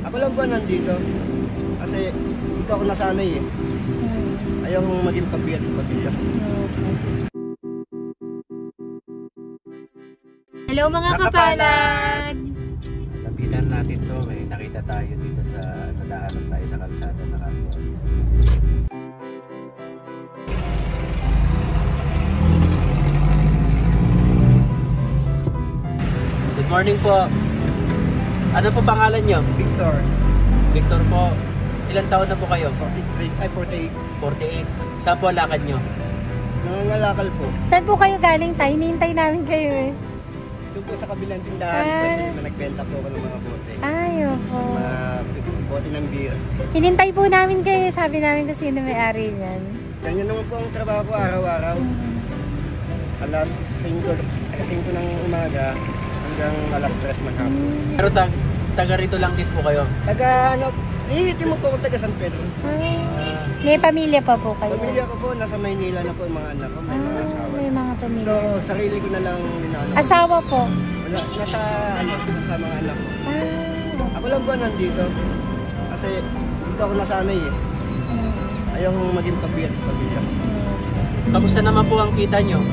Ako lang po nandito. Kasi dito ako nasanay eh. Ayaw kong maging pabiyat sa pamilya. Hello mga kapalad! Lapitan natin to, may nakita tayo dito sa nadaanan tayo sa kalsada na kanto. Good morning po. Ano po pangalan nyo? Victor, Victor po. Ilang taon na po kayo? 43, ay 48. Saan po lakad nyo? 48. Nangangalakal po. Saan po kayo galing tayo? Hinihintay namin kayo eh. Doon po sa kabilang tindahan kasi nagbenta po ako ng mga bote. Ay, opo. Mga bote ng beer. Hinintay po namin kayo. Sabi namin kung sino may-ari niyan. Ganyan naman po ang trabaho ko araw-araw. Alas 5 ng umaga hanggang alas 3 ng hapon. Pero taga rito lang din po kayo? Taga ano, mo po ako taga San Pedro. May pamilya pa po kayo? Pamilya ko po, nasa Maynila na po yung mga anak ko, may mga asawa. May mga pamilya. So, sarili ko na lang ninano. Asawa po? Wala, nasa mga anak ko. Ako lang po nandito. Kasi dito ako nasanay eh. Ayaw kong maging pabiyat sa pamilya. Kamusta naman po ang kita nyo?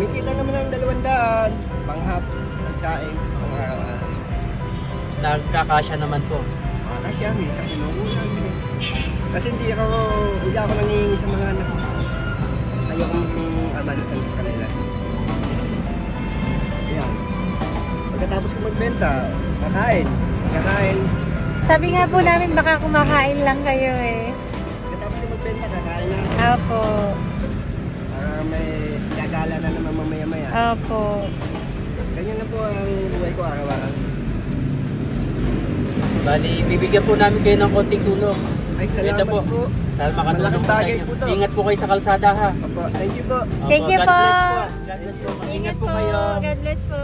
May kita naman ng 200, panghap, pagkain, pang-araw-araw. Nagkakasya naman po. Kasi yan, sa pinuulan. Kasi hindi ako nangingi sa mga anak ko. Ayaw kong maging abalitan sa kanila. Ayan. Pagkatapos ko magbenta, kakain. Sabi nga po namin baka kumakain lang kayo eh. Pagkatapos ko magbenta, kakain na. Opo. Para may gagala na naman mamaya-maya. Opo. Ganyan na po ang buhay ko araw-araw. Bali, bibigyan po namin kayo ng konting tulong. Ay, salamat po. Sana makatulong po sa inyo. po to. Ingat po kayo sa kalsada ha. Opo, thank you po. Opo, Thank you God po. bless po. God bless po. Mag-ingat po kayo. God bless po.